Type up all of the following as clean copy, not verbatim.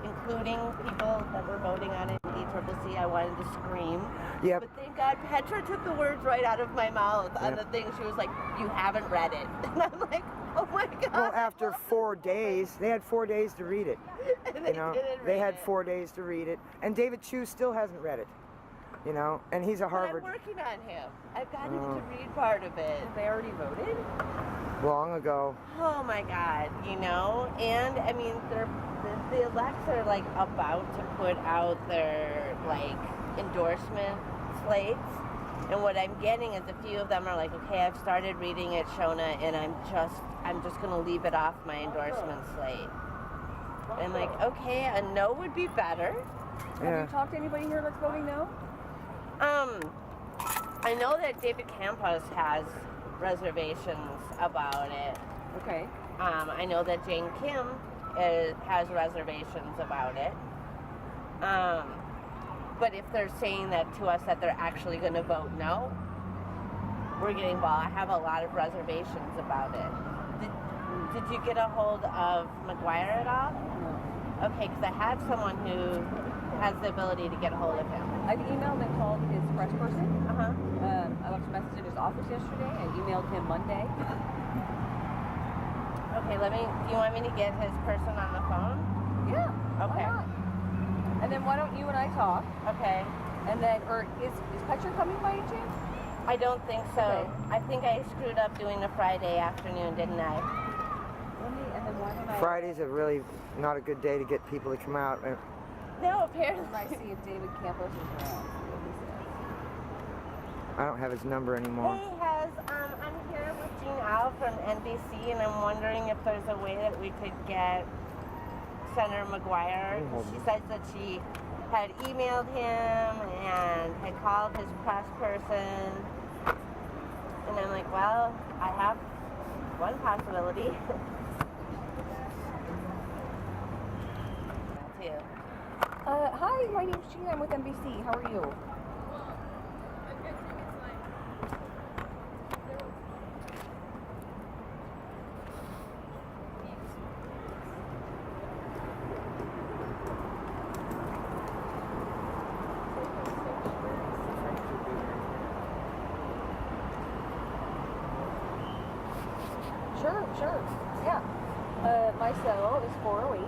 including people that were voting on it in ECCC, I wanted to scream. Yep. But thank God Petra took the words right out of my mouth on the thing. She was like, "You haven't read it." And I'm like, "Oh my God." Well, after 4 days, they had 4 days to read it. And they had 4 days to read it. And David Chu still hasn't read it. And he's a Harvard. But I'm working on him. I've got him to read part of it. They already voted? Long ago. Oh my God, and I mean, the elects are like about to put out their like endorsement slates, and what I'm getting is a few of them are like, okay, I've started reading it, Shona, and I'm just gonna leave it off my endorsement slate. And I'm like, okay, a no would be better. Have you talked to anybody here that's voting no? I know that David Campos has reservations about it. Okay. I know that Jane Kim has reservations about it. But if they're saying that to us that they're actually going to vote no, we're getting ball. I have a lot of reservations about it. Did you get a hold of McGuire at all? No. Okay, because I have someone who has the ability to get a hold of him. I've emailed and called his press person. Uh-huh. I left a message at his office yesterday. I emailed him Monday. Okay, do you want me to get his person on the phone? Yeah. Okay. Why not? And then why don't you and I talk? Okay. And then, or is Petra coming by any chance? I don't think so. Okay. I think I screwed up doing the Friday afternoon, didn't I? And then why don't I... Friday's a really not a good day to get people to come out. No, apparently. I see if David Campos is around. I don't have his number anymore. Hey, I'm here with Jean Al from NBC, and I'm wondering if there's a way that we could get Senator McGuire. She says that she had emailed him and had called his press person. And I'm like, well, I have one possibility. Too. Hi, my name's Jean. I'm with NBC. How are you? Sure. Yeah. My cell is 408.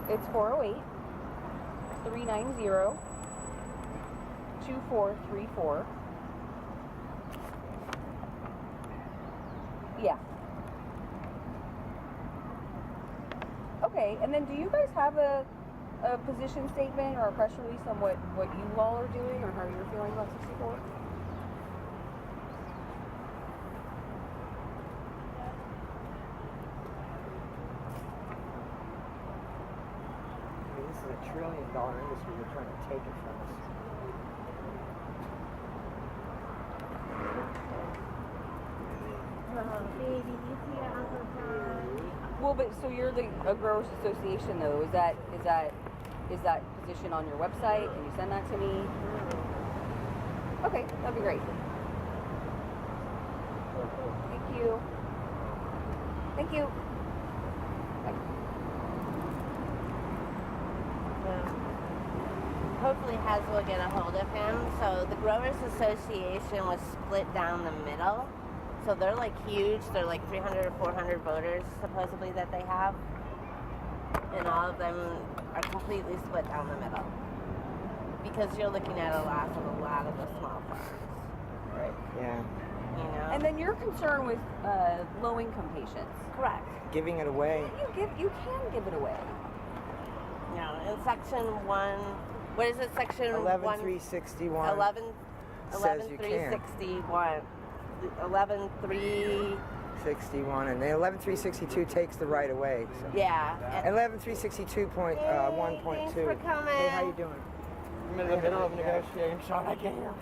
It's 408 390 2434. Yeah. Okay, and then do you guys have a position statement or a press release on what you all are doing or how you're feeling about 64? This is a $1 trillion industry. They're trying to take it from us. Well, but so you're a growers association though. Is that position on your website? Can you send that to me? Okay, that'd be great. Thank you. Thank you. Bye. Hopefully Hez will get a hold of him. So the Growers Association was split down the middle. So they're like huge. They're like 300 or 400 voters supposedly that they have. And all of them are completely split down the middle. Because you're looking at a lot of the small farms. Right. Yeah. And then you're concerned with low-income patients. Correct. Giving it away. You can give it away. No, in section 1, what is it, section 11361 says you can. 11361. 11361, and then 11362 takes the right away. So. Yeah. And 11362.1.2. Thanks for coming. Hey, how you doing? I'm in the middle of negotiating, Sean. I can't hear.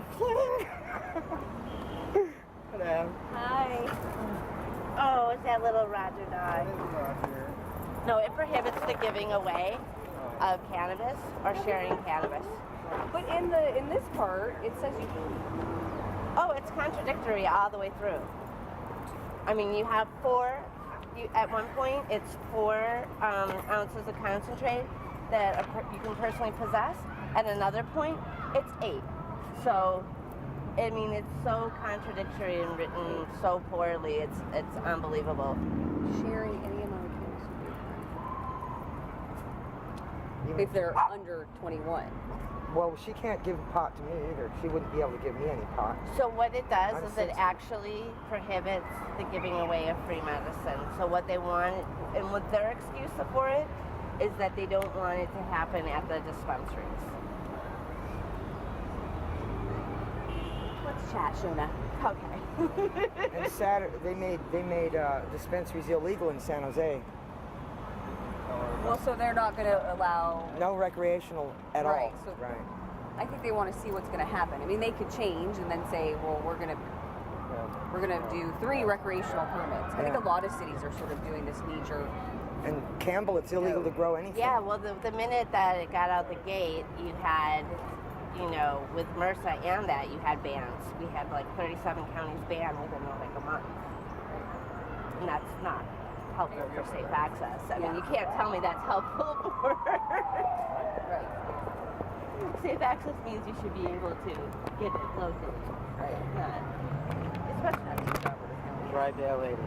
Hello. Hi. Oh, it's that little Roger dog. No, it prohibits the giving away of cannabis or sharing cannabis. But in this part, it says you can. Oh, no, it's contradictory all the way through. I mean, you have at one point, it's 4 ounces of concentrate that you can personally possess. At another point, it's 8. So, I mean, it's so contradictory and written so poorly. It's unbelievable. Sharing any amount of cannabis would be if they're under 21. Well, she can't give pot to me either. She wouldn't be able to give me any pot. So what it does I'm is it 60. actually prohibits the giving away of free medicine. So what they want, and what their excuse for it, is that they don't want it to happen at the dispensaries. Let's chat, Shona. Okay. And Saturday, they made dispensaries illegal in San Jose. Well, so they're not going to allow. No recreational at all. Right, so- Right. I think they want to see what's going to happen. I mean, they could change and then say, well, we're going to do 3 recreational permits. I think a lot of cities are sort of doing this knee-jerk. And Campbell, it's illegal to grow anything. Yeah, well, the minute that it got out the gate, you had, with MRSA and that, you had bans. We had like 37 counties banned within like a month. And that's not helpful for safe access. I mean, you can't tell me that's helpful for... Right. Safe access means you should be able to get it locally. Right. Not, especially... Right there, lady.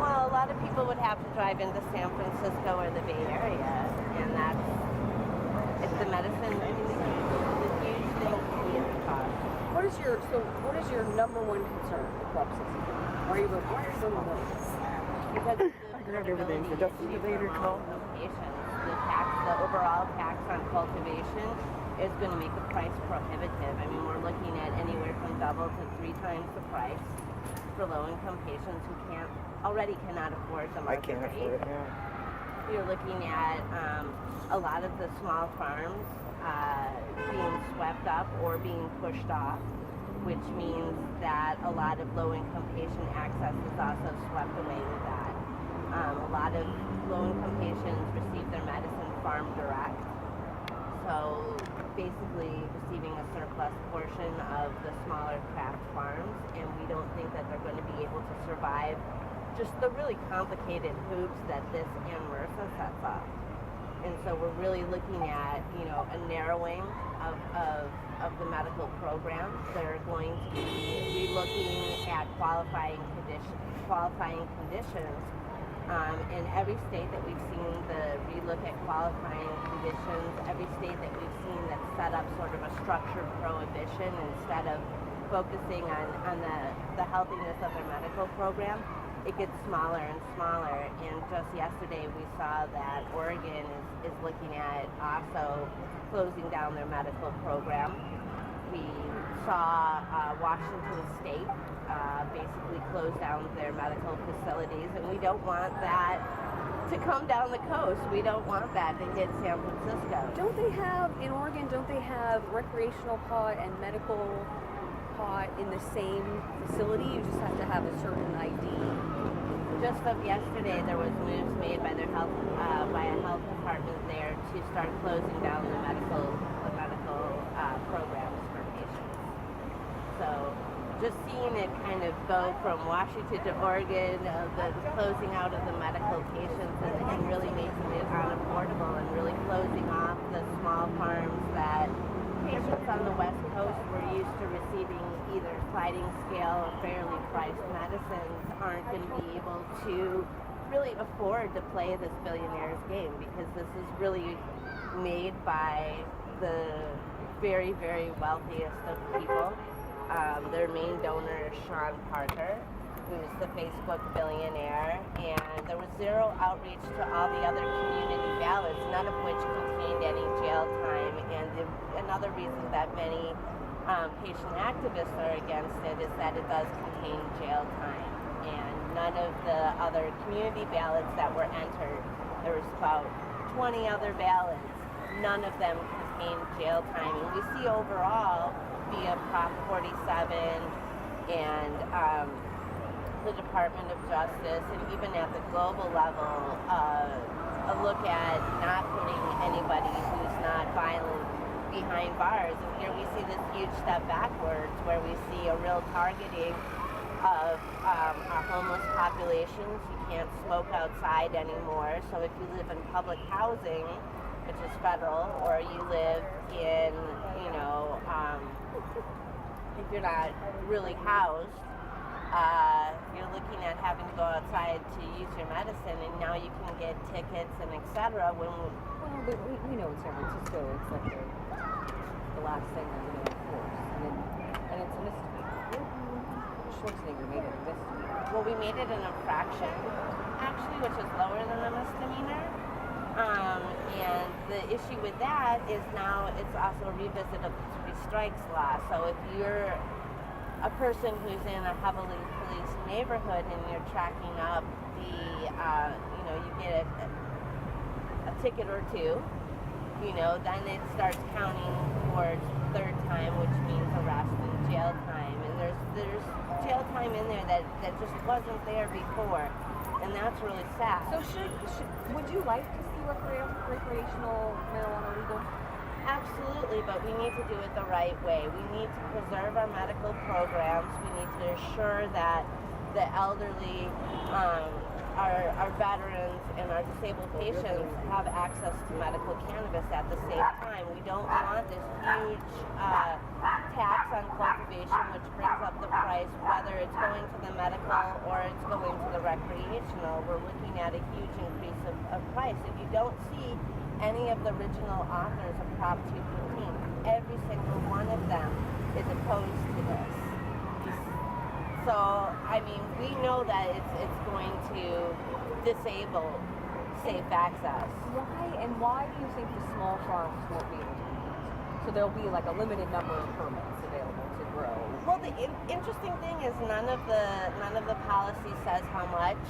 Well, a lot of people would have to drive into San Francisco or the Bay Area, and it's the medicine, I mean, the huge thing to be at the cost. What is your number one concern with Prop 64? Why are you so much? Because I grabbed everything for just the later call. The overall tax on cultivation is going to make the price prohibitive. I mean, we're looking at anywhere from double to 3 times the price for low-income patients who already cannot afford the market I can't rate. afford it, yeah. You're looking at a lot of the small farms being swept up or being pushed off, which means that a lot of low-income patient access is also swept away with that. A lot of low-income patients receive their medicine farm direct, so basically receiving a surplus portion of the smaller craft farms, and we don't think that they're going to be able to survive just the really complicated hoops that this and MRSA sets up. And so we're really looking at, a narrowing of the medical program. They're going to be looking at qualifying conditions. In every state that we've seen the relook at qualifying conditions, every state that we've seen that's set up sort of a structured prohibition instead of focusing on the healthiness of their medical program, it gets smaller and smaller. And just yesterday we saw that Oregon is looking at also closing down their medical program. We saw Washington State basically close down their medical facilities, and we don't want that to come down the coast. We don't want that to hit San Francisco. In Oregon, don't they have recreational pot and medical pot in the same facility? You just have to have a certain ID. Just of yesterday, there was moves made by their by a health department there to start closing down the medical programs for patients. So just seeing it kind of go from Washington to Oregon, the closing out of the medical patients and really making it unaffordable and really closing off the small farms that patients on the West Coast were used to receiving either sliding scale or fairly priced medicines aren't going to be able to really afford to play this billionaire's game, because this is really made by the very, very wealthiest of people. Their main donor is Sean Parker, who's the Facebook billionaire, and there was zero outreach to all the other community ballots, none of which contained any jail time. And another reason that many patient activists are against it is that it does contain jail time. And none of the other community ballots that were entered, there was about 20 other ballots, none of them contained jail time. And we see overall via Prop 47 and the Department of Justice, and even at the global level, a look at not putting anybody who's not violent behind bars. And here we see this huge step backwards where we see a real targeting of our homeless populations. You can't smoke outside anymore. So if you live in public housing, which is federal, or you live in, if you're not really housed, you're looking at having to go outside to use your medicine, and now you can get tickets and etc. Well, but we know in San Francisco it's like the last thing they're going to enforce, and it's a misdemeanor. Schwarzenegger made it a misdemeanor. Well, we made it an infraction, actually, which is lower than a misdemeanor. And the issue with that is now it's also a revisit of the three strikes law. So if you're a person who's in a heavily policed neighborhood and you're tracking up the, you get a ticket or two, then it starts counting towards third time, which means arrest and jail time. And there's jail time in there that just wasn't there before. And that's really sad. So would you like to see recreational marijuana legal? Absolutely, but we need to do it the right way. We need to preserve our medical programs. We need to assure that the elderly, our veterans, and our disabled patients have access to medical cannabis at the same time. We don't want this huge tax on cultivation, which brings up the price, whether it's going to the medical or it's going to the recreational. We're looking at a huge increase of price. If you don't see any of the original authors of Prop 215, every single one of them is opposed to this. So, we know that it's going to disable safe access. Why do you think the small farms won't be able to do this? So there'll be like a limited number of permits available to grow. Well, the interesting thing is none of the policy says how much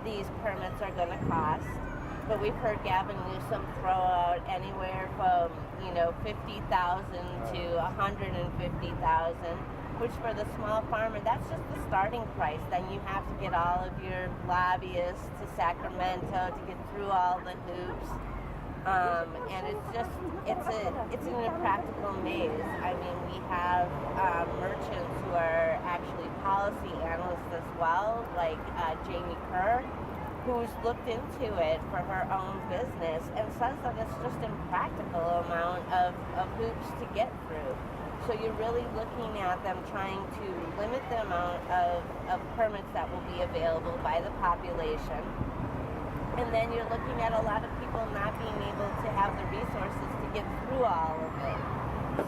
these permits are going to cost. But we've heard Gavin Newsom throw out anywhere from, 50,000 to 150,000, which for the small farmer, that's just the starting price. Then you have to get all of your lobbyists to Sacramento to get through all the hoops. And it's an impractical maze. We have merchants who are actually policy analysts as well, like Jamie Kerr, who's looked into it for her own business and says that it's just impractical amount of hoops to get through. So you're really looking at them trying to limit the amount of permits that will be available by the population. And then you're looking at a lot of people not being able to have the resources to get through all of it.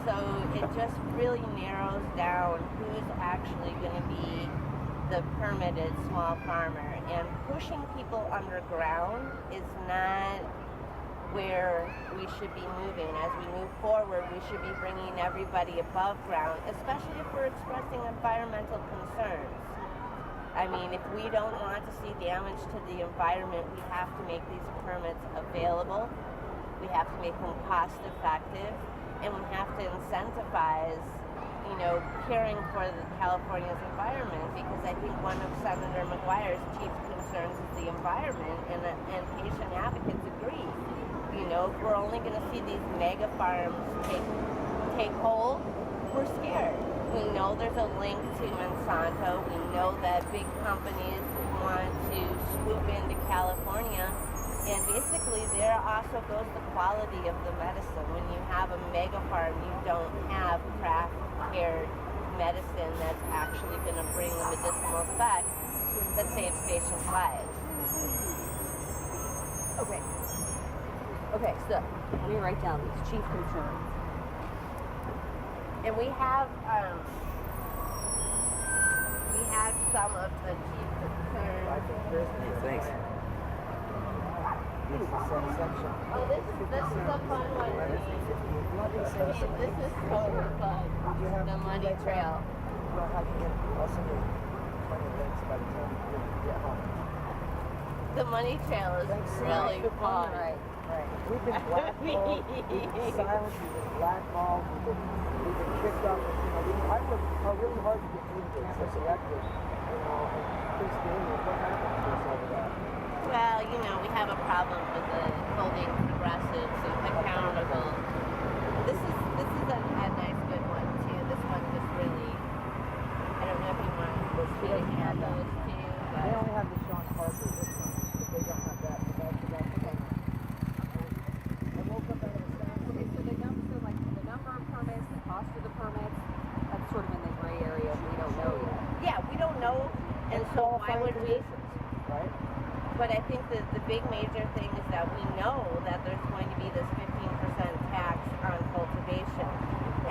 So it just really narrows down who's actually going to be the permitted small farmer, and pushing people underground is not where we should be moving. As we move forward, we should be bringing everybody above ground, especially if we're expressing environmental concerns. If we don't want to see damage to the environment, we have to make these permits available, we have to make them cost effective, and we have to incentivize caring for California's environment, because I think one of Senator McGuire's chief concerns is the environment, and patient advocates agree. If we're only going to see these mega farms take hold, we're scared. We know there's a link to Monsanto. We know that big companies want to swoop into California, and basically there also goes the quality of the medicine. When you have a mega farm, you don't have craft prepared medicine that's actually going to bring the medicinal effect that saves patients' lives. Okay, so let me write down these chief concerns. And we have some of the chief concerns. Thanks. Oh, this is a fun one. This is totally fun. The Money Trail. The Money Trail is really fun. Right. We've been blackballed, we've been silenced, we've been blackballed, we've been kicked off. I worked really hard to get through this, as elected, and Chris Daniels, what happened to us over that? Well, we have a problem with holding progressives accountable. This And so why qualifying would we? conditions, right? But I think that the big major thing is that we know that there's going to be this 15% tax on cultivation.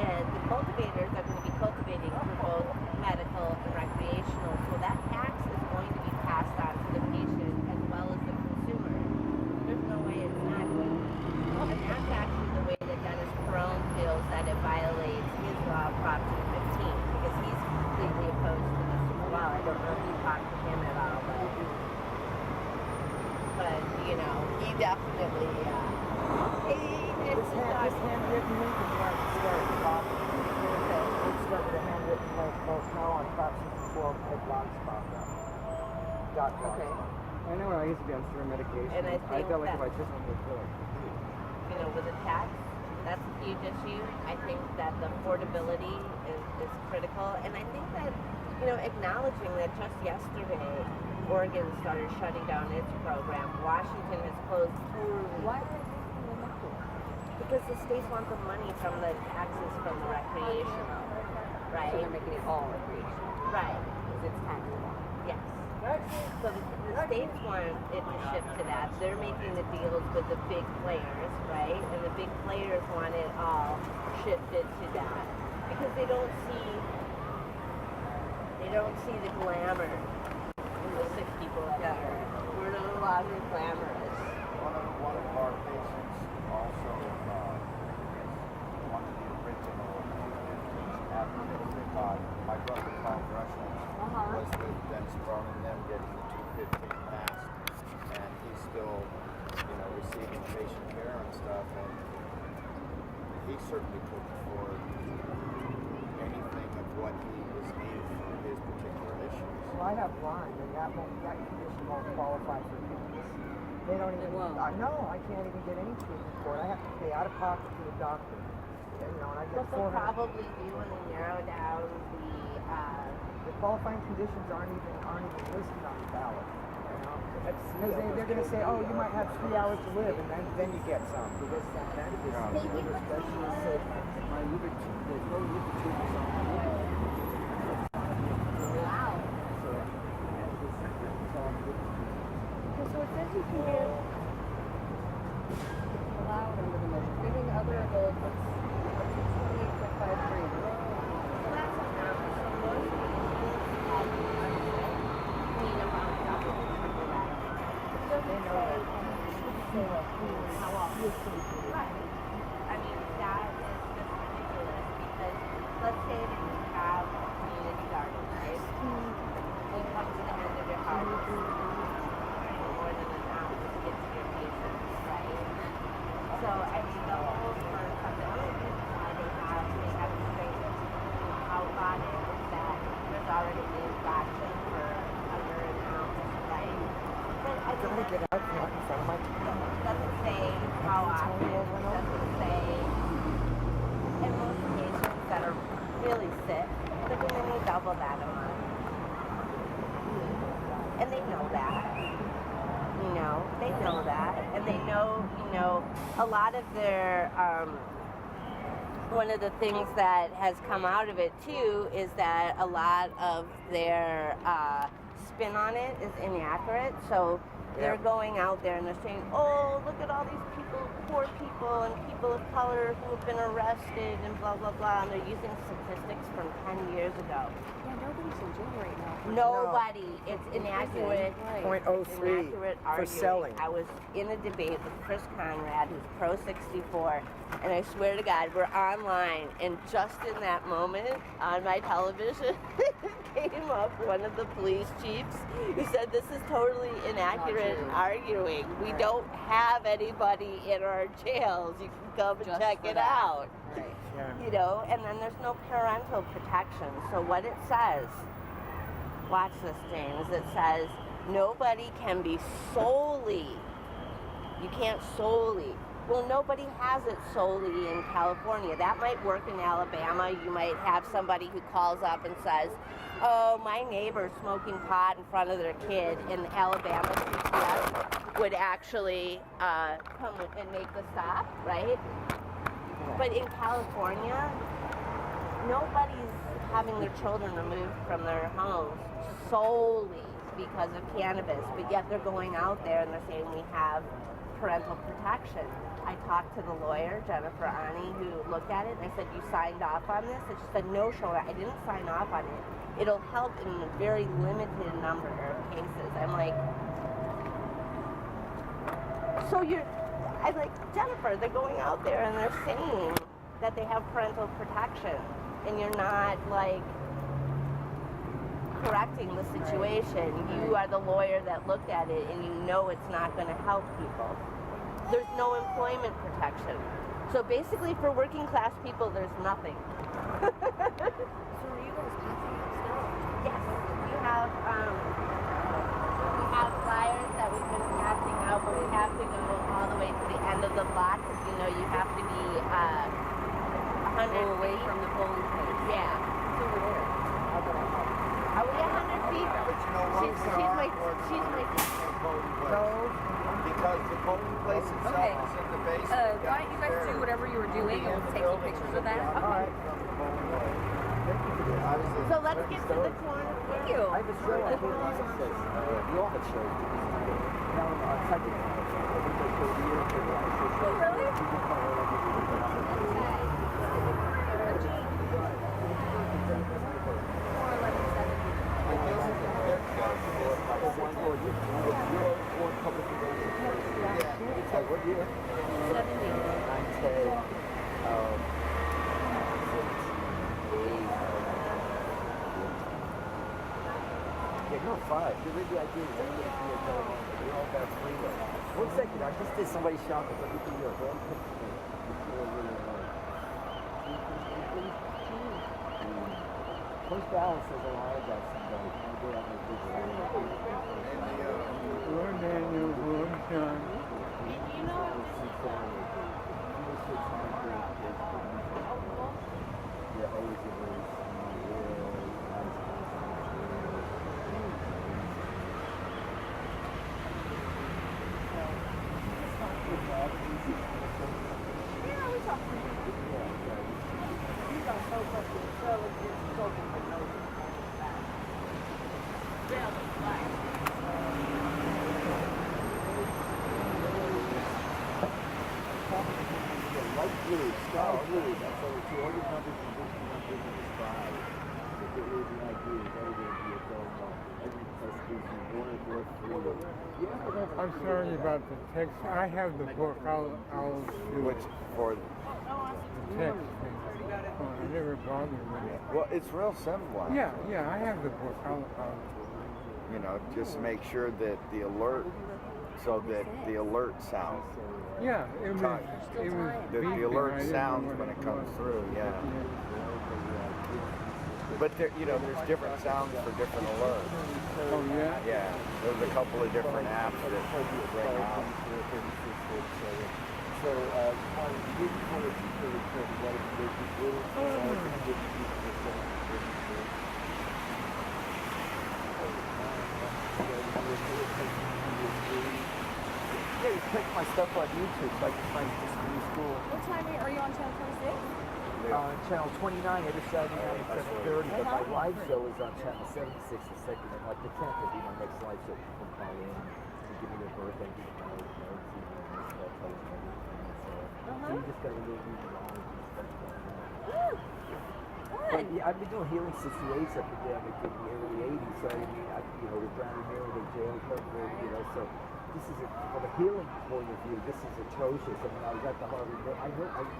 And the cultivators are going to be cultivating for both medical and recreational. So that tax is going to be passed on to the patient as well as the consumer. There's no way it's not going to be. And that's actually the way that Dennis Perone feels that it violates his law, Prop 215, because he's completely opposed to this as well. I don't know if you talked to him at all, but you know, he definitely, This handwritten link is where it started talking. It started a handwritten link both now on Prop 64 at blogspot.com. Okay. I know when I used to be on certain medication, And I think felt like that- if I took one, it would feel like You know, with the tax, that's a huge issue. I think that the affordability is critical. And I think that, you know, acknowledging that just yesterday, Oregon started shutting down its program. Washington has closed totally. Why are they doing that for? Because the states want the money from the taxes from the recreational, right? So they're making it all recreational. Right. Because it's taxable. Yes. So the states want it to shift to that. They're making the deals with the big players, right? And the big players want it all shifted to that because they don't see the glamour in the sick people that we're no longer glamorous. One of our patients also wanted the original after they got my brother Tom Russian was with Dennis Brown and them getting the 215 passed, and he's still, you know, receiving patient care and stuff, and he certainly couldn't afford anything of what he was needed for his particular issues. Well, I have Lyme, and that condition won't qualify for treatment. They don't even. No, I can't even get any treatment for it. I have to pay out of pocket to the doctor. And, you know, and I get What they'll 400. probably do when they narrow down The qualifying conditions aren't even listed on the ballot. You know, because they're going to say, oh, you might have 3 hours to live, and then you get some. Because cannabis liver specialist said my liver, there's no liver tumors on my liver. wow. So it says you can allowed under the measure, giving other adults 28.5 I mean, that is just ridiculous because let's say that you have a community garden, right? You come to the end of your harvest, more than an ounce to get to your patients, right? So, I mean, the whole concept, the only reason why they have a straight outlawed it is that there's already an infraction for under an ounce, right? But I I'm mean, going to get out front in front of my doesn't say how often, doesn't say, and most patients that are really sick, they're going to need double that amount. And they know that, you know, they know that, and they know, you know, a lot of their, one of the things that has come out of it too is that a lot of their spin on it is inaccurate, so they're going out there and they're saying, oh, look at all these people, poor people and people of color who have been arrested and blah, blah, blah. And they're using statistics from 10 years ago. Yeah, nobody's in jail right now. Nobody. It's inaccurate. Right. .03 Inaccurate for arguing. selling. I was in a debate with Chris Conrad, who's pro 64, and I swear to God, we're online, and just in that moment on my television came up one of the police chiefs who said this is totally inaccurate arguing. We don't have anybody in our jails. You can come and Just check for it that. out. Right. Yeah. You know, and then there's no parental protection. So what it says, watch this, James, it says nobody can be solely, you can't solely. Well, nobody has it solely in California. That might work in Alabama. You might have somebody who calls up and says, oh, my neighbor's smoking pot in front of their kid, and Alabama CPS would actually come and make the stop, right? But in California, nobody's having their children removed from their homes solely because of cannabis, but yet they're going out there and they're saying we have parental protection. I talked to the lawyer, Jennifer Ani, who looked at it, and I said, you signed off on this? And she said, no, Shona, I didn't sign off on it. It'll help in a very limited number of cases. I'm like, so I'm like, Jennifer, they're going out there and they're saying that they have parental protection, and you're not, like, correcting the situation. You are the lawyer that looked at it, and you know it's not going to help people. There's no employment protection. So basically, for working class people, there's nothing. So are you guys passing out stuff? Yes, we have flyers that we've been passing out, but we have to go all the way to the end of the block because you have to be 100 away feet from the polling place. Yeah. It's over there. Are we 100 feet? But you know what? She's my Because the polling place itself Okay. is in the basement. Why don't you guys do whatever you were doing and we'll take some pictures of that? Alright. So let's get to the corner. Thank you. I have a show on here that says, we all have shows. Now, on Sunday, Oh, really? What year? No, 5. You're really ideal. You're all about freeway. 1 second, I just did somebody shopping. Let me do your whole picture. First balance says a lot about somebody. Maybe I have a big I'm sorry about the text. I have the book. I'll do Which it. for The text thing. I never bothered with it. well, it's real simple. Yeah, I have the book. I'll Just make sure that the alert, so that the alert sounds. yeah, it was The beeping. alert I didn't sounds know when what it comes was. through. Yeah. But there, there's different sounds for different alerts. Oh, yeah? Yeah, there's a couple of different apps that bring out. Yeah, you check my stuff on YouTube, so I can find this new school. What time are you on channel 26? Channel 29 every Saturday night at 7:30, but my live show is on channel 76 the second, and like the 10th will be my next live show. People call in to give me their birthday, give me my notes, and stuff, so you just gotta live your knowledge and stuff going on. But yeah, I've been doing healing since the AIDS epidemic in the early 80s, so I mean, with Brownie Hill, the jail cover, so this is, from a healing point of view, this is atrocious. I mean, I was at the Harvard, I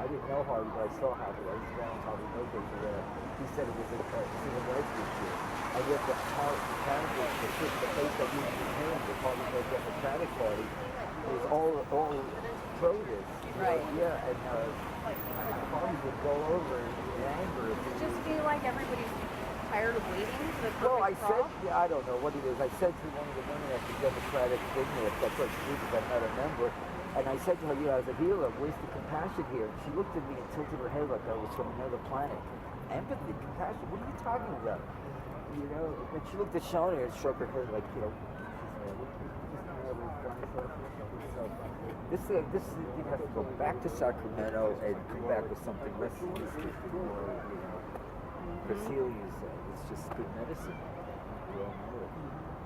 didn't know Harvard, but I saw Harvard. I was around Harvard Nobles or whatever. He said it was a civil rights issue. I went to Harvard Campus, the place that used to him, the Harvard No Democratic Party, was all pro-this. Right. Yeah, and parties would go over in anger. Just feel like everybody's tired of waiting for the perfect Well, I said, crop? I don't know what it is. I said to one of the women at the Democratic thing there, that's what she did because I'm not a member, and I said to her, as a healer, where's the compassion here? And she looked at me and tilted her head like I was from another planet. Empathy, compassion, what are you talking about? And she looked at Shona and shook her head like, this you have to go back to Sacramento and come back with something less more, Cordelia said, it's just good medicine. We all know it.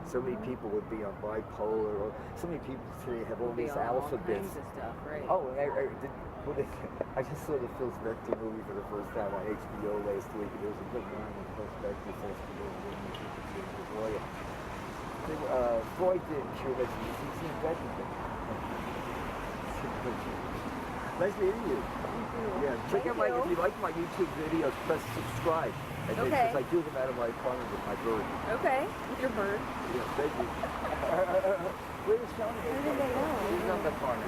So many people would be on bipolar, or so many people today have all these alphabets. All kinds of stuff, right? Oh, I just saw the Phil Spector movie for the first time on HBO last week. There was a good line in Phil Spector says to the lawyer. Freud didn't cure disease, he invented it. Nice meeting you. Yeah, check out if you like my YouTube videos, press subscribe. Because I do them out of my apartment with my bird. Okay, with your bird. Yeah, thank you. Where's Sean? Where did they go? He's on the corner.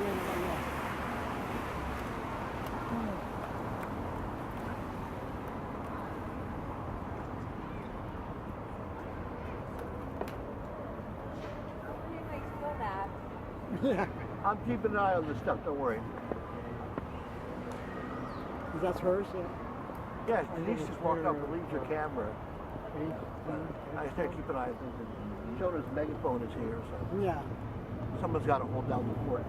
Yeah. I'm keeping an eye on this stuff, don't worry. That's hers, yeah. Yeah, Denise just walked up and leaves her camera. I said keep an eye on things. Jonah's megaphone is here, so Yeah. someone's got to hold down the fort.